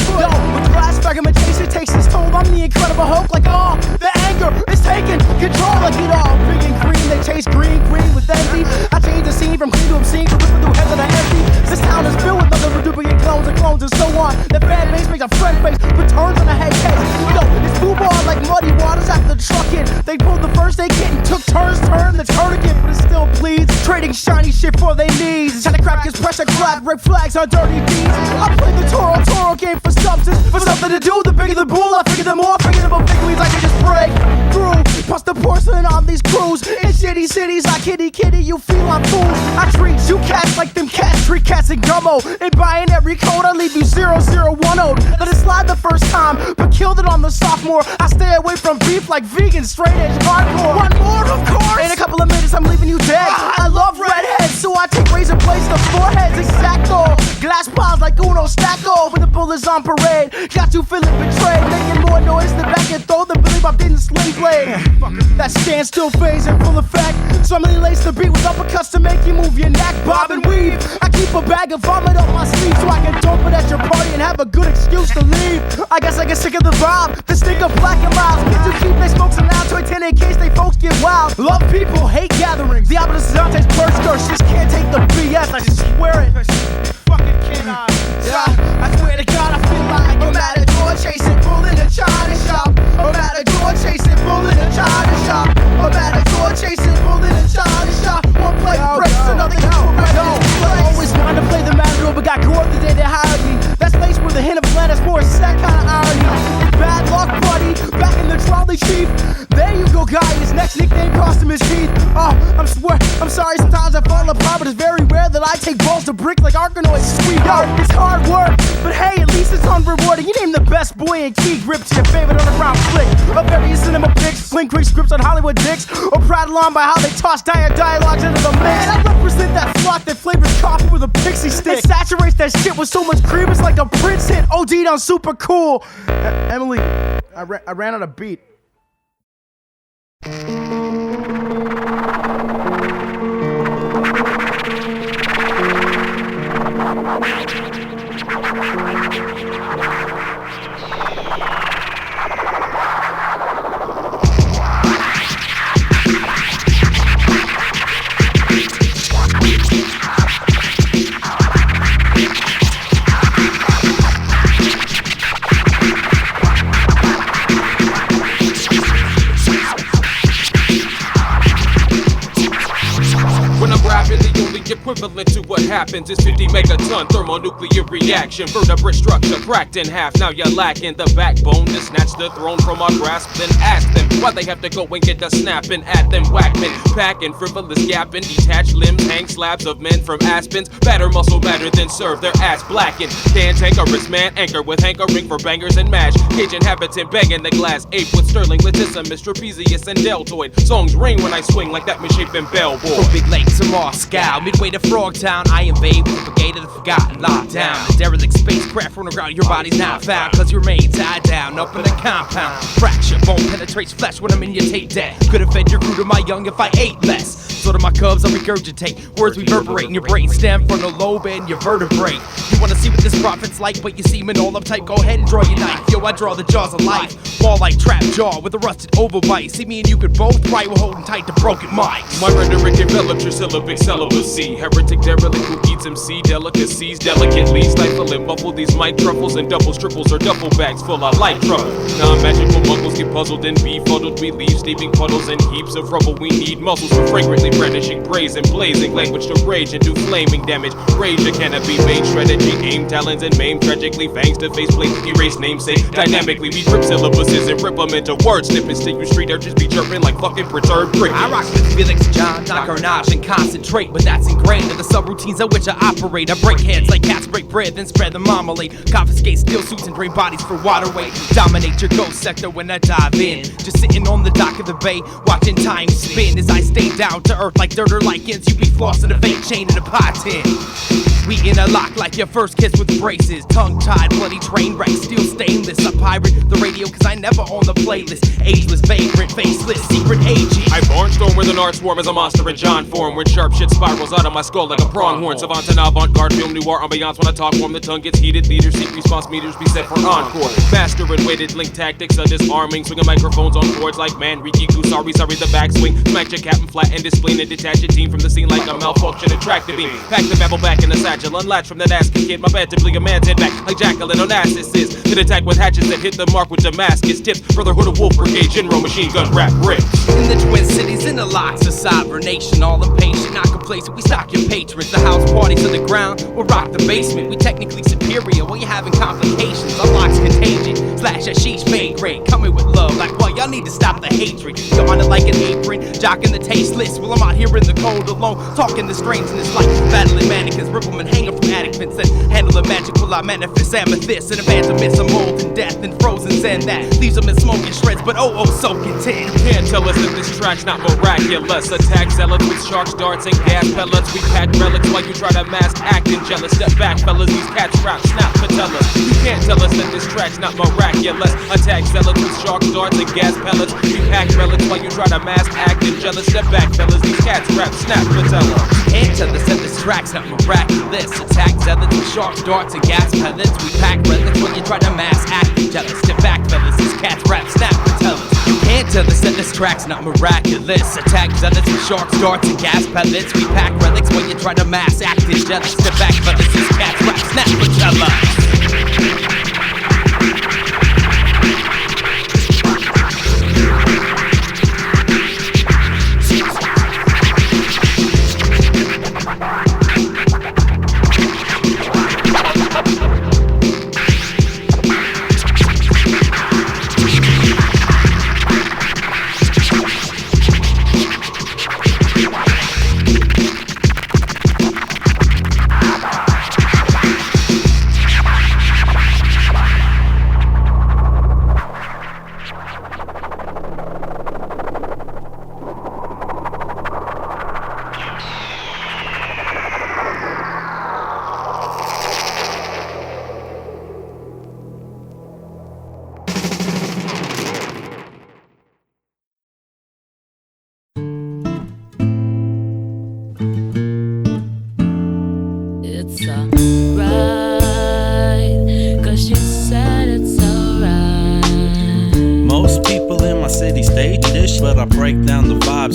with glass fragmentation takes its toll. I'm the incredible Hulk. Like, oh, the anger is taking control. Like it all big and green. They chase green with envy. I change the scene from clean to obscene, from ripping through heads that are empty. This town is filled with other duplicate clones and so on. The fan base makes a friend face, but turns on a head case. Yo, it's football like muddy waters after the truck hit. They pulled the first aid kit and took turns, turned the tourniquet, but it still bleeds. Trading shiny shit for their needs. Trying to crap gets pressure clap, red flags on dirty deeds. I play the Toro game for substance, for something to do. The bigger the bull, I figure the more forgettable figurines I can just break through. Plus the porcelain on these crews. In shitty cities like kitty, you feel I'm fools. I treat you cats like them cats treat cats in gummo. In binary code, I leave you 0010. Let it slide the first time, but killed it on the sophomore. I stay away from beef like vegan, straight edge hardcore. One more, of course. In a couple of minutes, I'm leaving you dead. I love redheads, so I take razor blades to foreheads. Exacto. Glass piles like Uno Stacko. When the bullets on parade, got you feeling betrayed. Making more noise than back and throw than believe I didn't sling blade. That standstill phase in full effect. So I'm really lace the beat with uppercuts to make you move your neck, bob and weave. I keep a bag of vomit up my sleeve so I can dump it at your party and have a good excuse to leave. I guess I get sick of the vibe, the stink of black and miles. Kids who keep they smoke some loud toy 10 in case they folks get wild. Love people, hate gatherings. The opposite of Dante's curse. Just can't take the BS, I just swear it. Fucking cannot. Yeah, I swear to God, I feel like a Matador chasing bull in a China shop. A Matador chasing bull in a China shop. A Matador chasing bull in a China shop. One plate breaks, another gets I always wanted to play the Matador, but got caught the day they hired me. That's laced with a hint of Atlantis, more sad kind of irony. It's bad luck, buddy. Back in the trolley, chief. There you go, guy. His next nickname cost him his teeth. Oh, I'm sorry. Sometimes I fall apart, but it's very rare that I take balls to brick like Arkanoids. Sweet yo, it's hard work, but hey, at least it's unrewarding. You name the best boy in key grip to your favorite underground flick. Of various cinema pics, Flint Creek scripts on Hollywood dicks, or prattle on by how they toss dialogues into the mix. I represent that flock that flavors coffee with a pixie stick. It saturates that shit with so much cream, it's like a Prince hit. OD'd on super cool. Emily, I ran out of beat. rapping, the only equivalent to what happens is 50 megaton thermonuclear reaction. Vertebrate structure cracked in half. Now you're lacking the backbone to snatch the throne from our grasp. Then ask them why they have to go and get the snapping at them. Whackmen packing frivolous gapping, detached limbs hang slabs of men from aspens. Batter muscle better than serve their ass blackened. Can't take a wrist man anchor with hankering for bangers and mash. Cage inhabitant banging the glass ape with sterling latissimus, trapezius and deltoid. Songs ring when I swing like that misshapen bellboy. From Big Lake to Moscow, midway to Frogtown, I invade with the brigade of the forgotten. Lockdown, the derelict spacecraft run around. Your body's not found, cause you remain tied down up in a compound. Fracture, bone penetrates flesh when I'm in your tape deck. Could've fed your crew to my young if I ate less. So to my cubs I regurgitate words reverberate in your brain stem, frontal lobe and your vertebrae. You wanna see what this prophet's like, but you seeming all uptight. Go ahead and draw your knife. Yo, I draw the jaws of life, ball like trap jaw with a rusted oval bite. See me and you could both right, we're holding tight to broken mics. My rhetoric enveloped your syllabic celibacy. Heretic derelict who eats MC delicacies delicately stifle and muffle these mic truffles and doubles, triples, or duffel bags full of light trouble. Non-magical muggles get puzzled and befuddled. We leave steaming puddles and heaps of rubble. We need muscles for fragrantly brandishing, brazen, blazing language to rage and do flaming damage. Rage a canopy, main strategy, aim talons and maim tragically. Fangs to face plate, erase namesake. Dynamically we rip syllabuses and rip them into word snippets till you street urchins be chirping like fucking perturbed crickets. I rock with Felix, John, Carnage, and concentrate, but that's ingrained in the subroutines at which I operate. I break heads like cats break bread, then spread the marmalade. Confiscate steel suits and drain bodies for waterway. Dominate your ghost sector when I dive in. Just sitting on the dock of the bay, watching time spin as I stay down to earth like dirt or lichens. You be flossing a vape chain in a pot tin. We interlock like your first kiss with braces. Tongue-tied, bloody train wreck, steel stainless. I pirate the radio cause I never on the playlist. Ageless, vagrant, faceless, secret agent. I barnstorm with an art swarm as a monster in John form. When sharp shit spirals out of my skull like a pronghorn. Savant and avant-garde film noir ambiance. When I talk warm, the tongue gets heated. Leaders seek response meters be set for encore. Master and weighted link tactics are disarming. Swinging microphones on boards like Manrique Kusari. Sorry, the backswing. Smack your captain flat and display and detach your team from the scene like a malfunction attractive beam. Pack the babble back in the satchel. Unlatch from that ass kid. My bad to bleed a man's head back like Jacqueline Onassis is. Hit attack with hatchets that hit the mark with Damascus tips. Brotherhood of Wolf Brigade, General Machine Gun Rap Rips. In the Twin Cities, in the locks, a sovereign nation, all impatient, not complacent. We stock your patrons. The house parties on the ground, we'll rock the basement. We technically superior when you're having complications. Unlocks contagion, slash a sheesh main grade. Coming with love, like well, y'all need to stop the hatred. You're on it like an apron, jocking the tasteless. Well, I'm out here in the cold alone, talking the strangeness like battling mannequins, rippleman hanger from attic vents and handling magical. I manifest amethyst and abandonments of mold and death and frozen sand that leaves them in smoking shreds, but oh so content. You can't tell us that this track's not miraculous. Attack zealots with sharks, darts, and gas pellets. We pack relics while you try to mask acting jealous. Step back, fellas, these cats rap, snap, patellas. You can't tell us that this track's not miraculous. Attack zealots with sharks, darts, and gas pellets. We pack relics while you try to mask acting jealous. Step back, fellas, these cats rap, snap, patellas. You can't tell us that this track's not miraculous. Attack zealots with sharks, darts, and gas pellets. We pack relics when you try to mask acting jealous. Step back, fellas, these cats rap, snap, patellas. You can't tell us that this track's not miraculous. Attack zealots with sharks, darts, and gas pellets. We pack relics when you try to mass acting jealous. Step back, fellas, these cats rap, snap, patellas.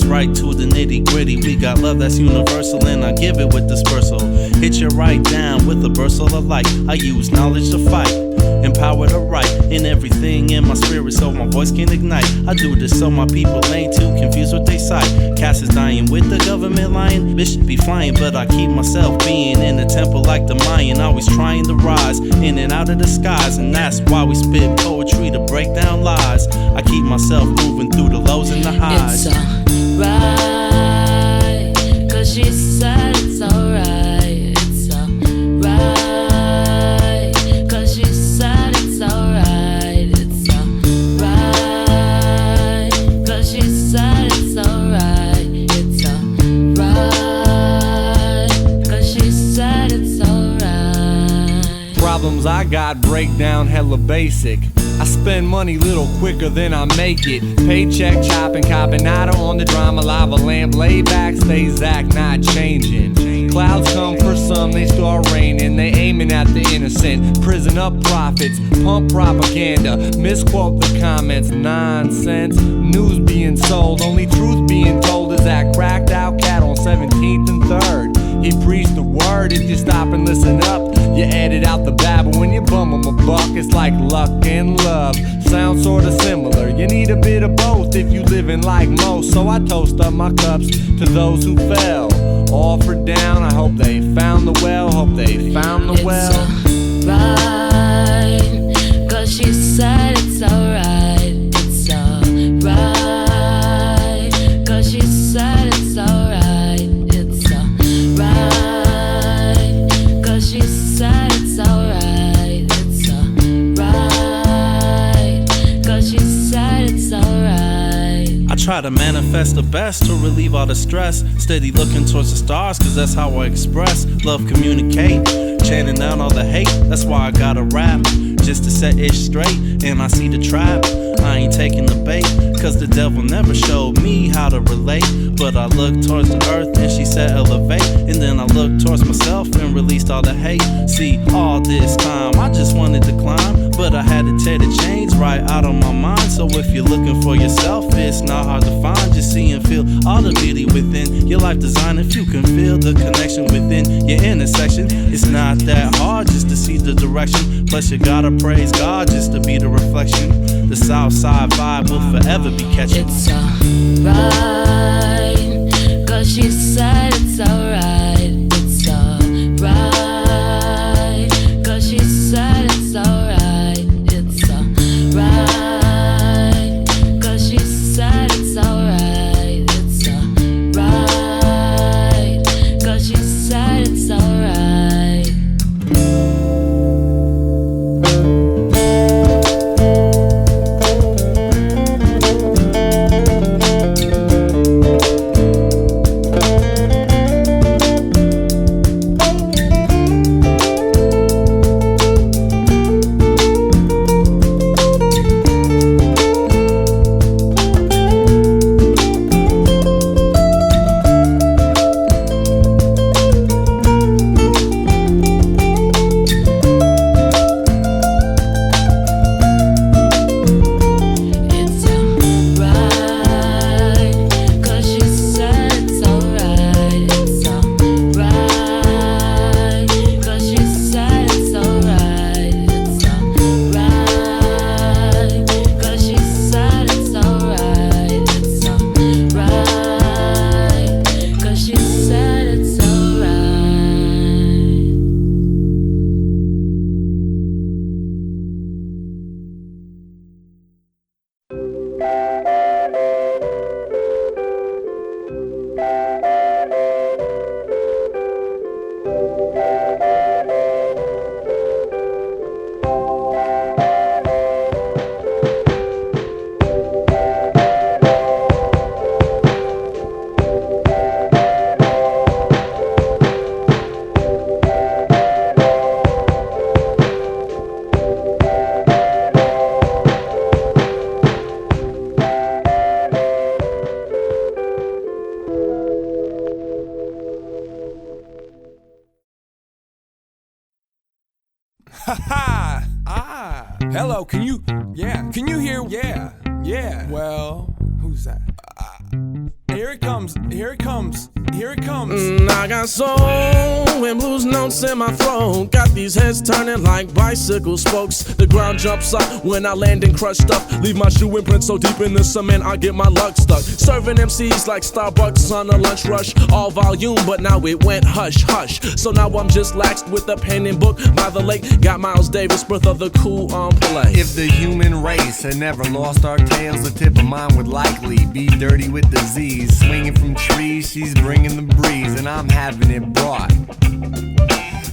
Right to the nitty gritty. We got love that's universal, and I give it with dispersal. Hit you right down with a burst of light. I use knowledge to fight. empower to write in everything in my spirit so my voice can ignite. I do this so my people ain't too confused with they sight. Cass is dying with the government lying. Bishop be flying, but I keep myself being in the temple like the Mayan, always trying to rise in and out of the skies, and that's why we spit poetry to break down lies. I keep myself moving through the lows and the highs. It's alright, 'cause she said it's alright. It's alright, 'cause she said it's alright. It's alright, 'cause she said it's alright. It's alright, 'cause she said it's alright. Problems I got break down hella basic. I spend money little quicker than I make it. Paycheck chopping, copping out on the drama. Lava lamp, lay back, stay Zach, not changing. Clouds come for some, they start raining. They aiming at the innocent. Prison up profits, pump propaganda. Misquote the comments, nonsense. News being sold, only truth being told is that cracked out cat on 17th and 3rd. He preached the word, if you stop and listen up, you edit out the babble. When you bum 'em a buck, it's like luck and love. Sounds sorta similar, you need a bit of both if you living like most. So I toast up my cups to those who fell. All for down, I hope they found the well, hope they found the well. It's alright, 'cause she said it's alright. It's alright, 'cause she said it's alright. It's alright, 'cause she said it's alright. It's alright, 'cause she said it's alright. I try to manifest the best to relieve all the stress. Steady looking towards the stars, 'cause that's how I express love, communicate, chanting down all the hate. That's why I gotta rap, just to set it straight. And I see the trap, I ain't taking the bait, 'cause the devil never showed me how to relate. But I looked towards the earth and she said elevate. And then I looked towards myself and released all the hate. See, all this time I just wanted to climb, but I had to tear the chains right out of my mind. So if you're looking for yourself, it's not hard to find. Just see and feel all the beauty within your life design. If you can feel the connection within your intersection, it's not that hard just to see the direction. Plus you gotta praise God just to be the reflection. The south side vibe will forever be catching. It's alright, 'cause she said it's alright. It's alright, 'cause she said it's alright. It's alright, 'cause she said it's alright. It's alright, 'cause she said it's alright. Ha ha! Hello, can you hear? Yeah. Well, who's that? Here it comes. I got soul and blues notes in my throat. Got these heads turning like bicycle spokes. The ground jumps up when I land and crush stuff. Leave my shoe imprint so deep in the cement I get my luck stuck. Serving MCs like Starbucks on a lunch rush. All volume, but now it went hush hush. So now I'm just laxed with a pen and book by the lake. Got Miles Davis, birth of the cool on play. If the human race had never lost our tails, the tip of mine would likely be dirty with disease. Swinging from trees, she's bringing the breeze, and I'm having it brought.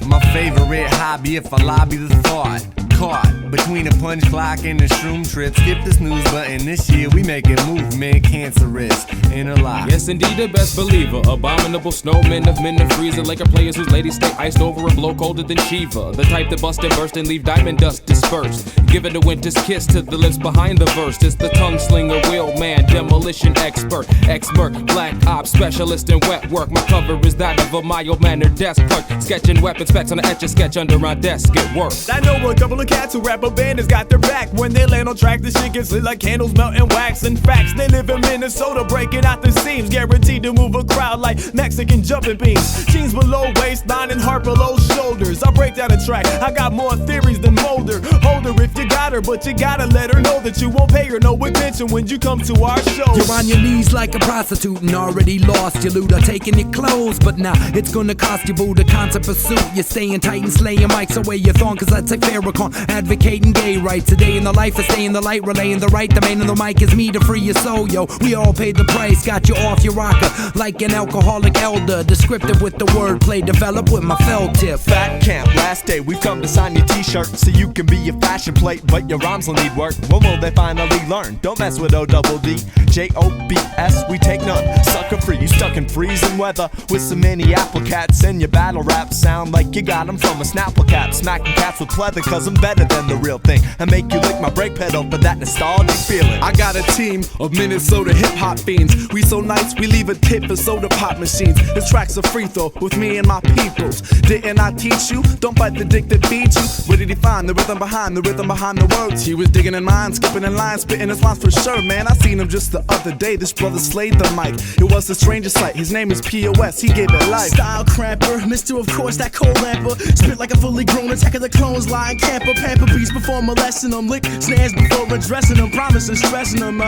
My favorite hobby, if I lobby the thought. Caught between a punch clock and a shroom trip. Skip the snooze button, this year we making movement. Cancerous in a lot. Yes, indeed, the best believer. Abominable snowmen of men to freezer. Laker players whose ladies stay iced over a blow colder than Shiva. The type that bust and burst and leave diamond dust dispersed. Giving a winter's kiss to the lips behind the verse. It's the tongue slinger, wheel man, demolition expert. Ex-merc, black ops, specialist in wet work. My cover is that of a mild-mannered desk clerk. Sketching weapon specs on an etch-a-sketch under my desk at work. I know a couple of cats who rap a band has got their back. When they land on track, the shit gets lit like candles melting wax. And facts, they live in Minnesota, breaking out the seams. Guaranteed to move a crowd like Mexican jumping beans. Jeans below waistline and heart below shoulders. I break down a track, I got more theories than Mulder. Hold her if you got her, but you gotta let her know that you won't pay her no attention when you come to our show. You're on your knees like a prostitute and already lost your loot. Or taking your clothes, but now it's gonna cost you boo. The constant pursuit, you're staying tight and slaying mics away your thong. Cause that's a Farrakhan, advocating gay rights. Today in the life of staying the light, relaying the right. The man on the mic is me to free your soul, yo. We all paid the price, got you off your rocker like an alcoholic elder. Descriptive with the wordplay, develop with my felt tip. Fat camp, last day, we've come to sign your t-shirt so you can be a fashion plate, but your rhymes will need work. When will they finally learn? Don't mess with O-double-D, J-O-B-S, we take none. Sucker free, you stuck in freezing weather with so many apple cats, and your battle raps sound like you got them from a Snapple cap. Smacking cats with pleather cause I'm better than the real thing. I make you lick my brake pedal for that nostalgic feeling. I got a team of Minnesota hip-hop fiends. We so nice, we leave a tip for soda pop machines. This track's a free throw with me and my peoples. Didn't I teach you? Don't bite the dick that feeds you. Where did he find the rhythm behind the words? He was digging in mine, skipping in line, spitting his lines for sure, man. I seen him just the other day. This brother slayed the mic. It was the strangest sight. His name is P.O.S. He gave it life. Style cramper, Mr. Of course, that cold lamper. Spit like a fully grown attack of the clones, lying camper. Pamper beats before molesting them. Lick snares before addressing them. Promising, stressing them.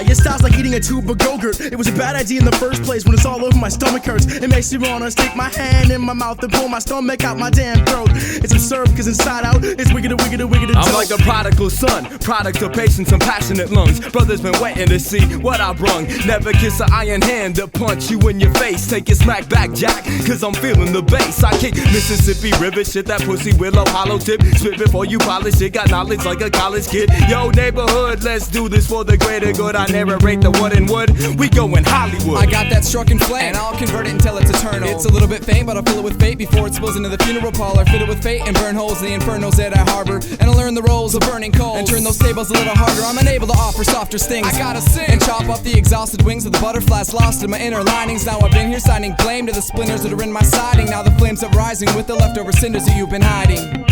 Your style's like eating a tube of Go-Gurt. It was a bad idea in the first place. When it's all over, my stomach hurts. It makes me wanna stick my hand in my mouth and pull my stomach out my damn throat. It's absurd because inside out, it's wicked. I'm like a prodigal son, product of patience and passionate lungs. Brothers been waiting to see what I brung. Never kiss an iron hand to punch you in your face. Take your smack back, Jack, cause I'm feeling the bass. I kick Mississippi River shit, that pussy willow hollow tip. Spit before you polish it, got knowledge like a college kid. Yo, neighborhood, let's do this for the greater good. I narrate the wood and wood, we going Hollywood. I got that struck in flame, and I'll convert it until it's eternal. It's a little bit faint, but I'll fill it with fate before it spills into the funeral parlor. Fit it with fate and burn holes in the infernos that I harbor. And I'll learn the roles of burning coals and turn those tables a little harder. I'm unable to offer softer stings. I gotta sing and chop off the exhausted wings of the butterflies lost in my inner linings. Now I've been here signing blame to the splinters that are in my siding. Now the flames are rising with the leftover cinders that you've been hiding.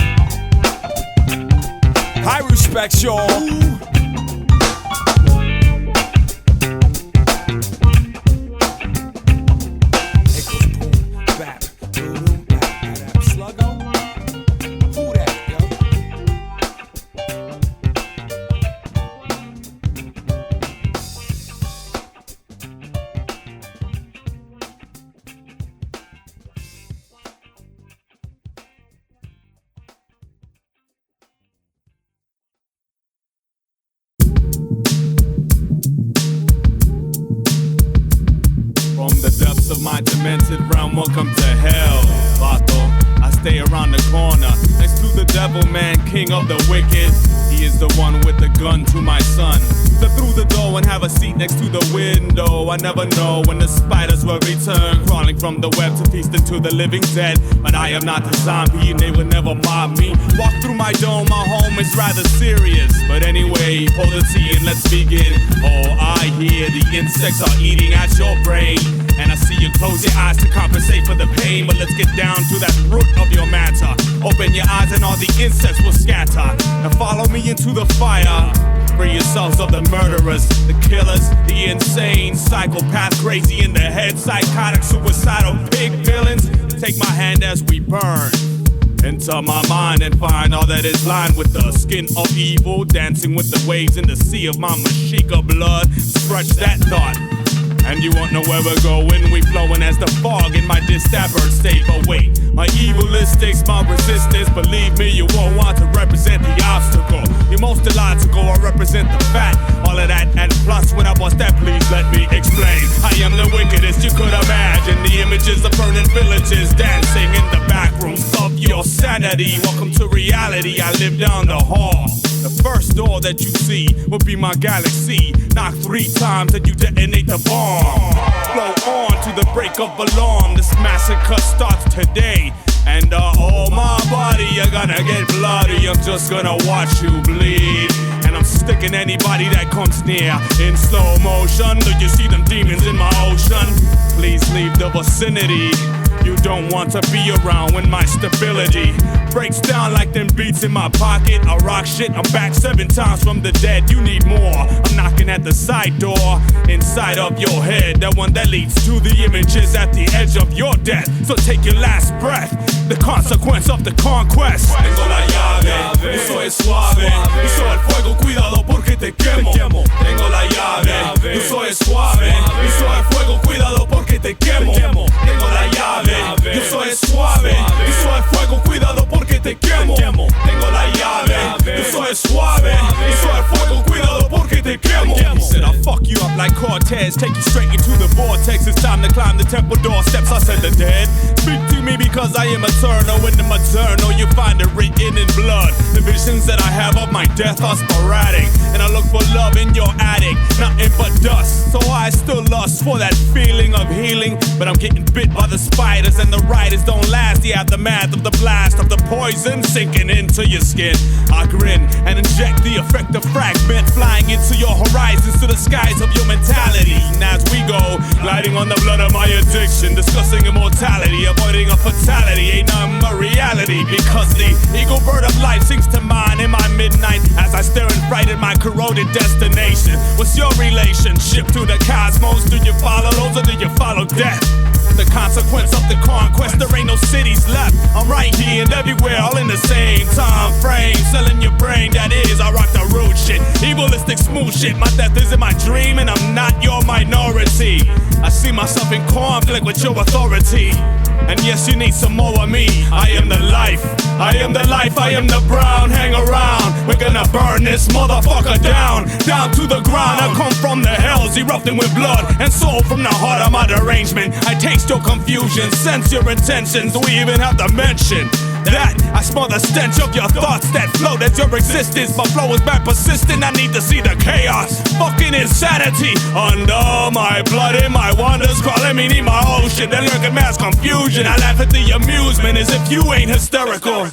Heiruspecs, y'all. Of my demented realm, welcome to hell, Vato. I stay around the corner, next to the devil man, king of the wicked. He is the one with the gun to my son. Step through the door and have a seat next to the window. I never know when the spiders will return, crawling from the web to feast into the living dead. But I am not a zombie and they will never mob me. Walk through my dome, my home is rather serious. But anyway, pour the tea and let's begin. Oh, I hear the insects are eating at your brain, and I see you close your eyes to compensate for the pain. But let's get down to that root of your matter. Open your eyes and all the insects will scatter. Now follow me into the fire. free yourselves of the murderers, the killers, the insane, psychopath, crazy in the head, psychotic, suicidal, pig villains. Take my hand as we burn into my mind and find all that is lined with the skin of evil, dancing with the waves in the sea of my Mashika blood. Stretch that thought, and you won't know where we're going. We flowing as the fog in my distabbered state. But wait, my evilistics, my resistance. Believe me, you won't want to represent the obstacle. You're most illogical, I represent the fact. All of that and plus, when I bust that, please let me explain. I am the wickedest you could imagine. The images of burning villages dancing in the back rooms of your sanity. Welcome to reality, I live down the hall. The first door that you see will be my galaxy. Knock 3 times and you detonate the bomb. Flow on to the break of alarm. This massacre starts today. And oh my body, you're gonna get bloody. I'm just gonna watch you bleed. And I'm sticking anybody that comes near in slow motion. Do you see them demons in my ocean? Please leave the vicinity. You don't want to be around when my stability breaks down like them beats in my pocket. I rock shit, I'm back 7 times from the dead. You need more, I'm knocking at the side door inside of your head, the one that leads to the images at the edge of your death. So take your last breath, the consequence of the conquest. Tengo la llave, eso es suave. Uso el fuego, cuidado porque te quemo. Tengo la llave, eso es suave. Uso el fuego, cuidado porque te quemo. Tengo la llave, eso es suave. Uso el fuego, cuidado porque te quemo. Tengo la llave, eso es suave. Uso el fuego, cuidado porque te quemo. He said I'll fuck you up like Cortez, take you straight into the vortex. It's time to climb the temple doorsteps. I said the dead. Speak to me because I am eternal. In the maternal, you find it written in blood. The visions that I have of my death are sporadic, and I look for love in your attic, nothing but dust. So I still lust for that feeling of healing, but I'm getting bit by the spiders, and the riders don't last. The aftermath of the blast of the poison sinking into your skin. I grin and inject the effect of fragment, flying into your horizons to the skies of your mentality. And as we go, gliding on the blood of my addiction, discussing immortality, avoiding a fatality, ain't nothing but reality. Because the eagle bird of life sings to mine in my midnight as I stare in fright at my corroded destination. What's your relationship to the cosmos? Do you follow those or do you follow death? The consequence of the conquest, there ain't no cities left. I'm right here and everywhere, all in the same time frame. Selling your brain, that is, I rock the root shit. Evilistic smooth shit, my death is in my dream and I'm not your minority. I see myself in conflict with your authority. And yes, you need some more of me. I am the life, I am the life, I am the brown. Hang around, we're gonna burn this motherfucker down. Down to the ground, I come from the hells, erupting with blood and soul from the heart of my derangement. I taste your confusion, sense your intentions. We even have to mention that I smell the stench of your thoughts that float at your existence. My flow is back persistent, I need to see the chaos. Fucking insanity under my blood and my wonders calling me need my ocean. Then lurking mass confusion, I laugh at the amusement as if you ain't hysterical.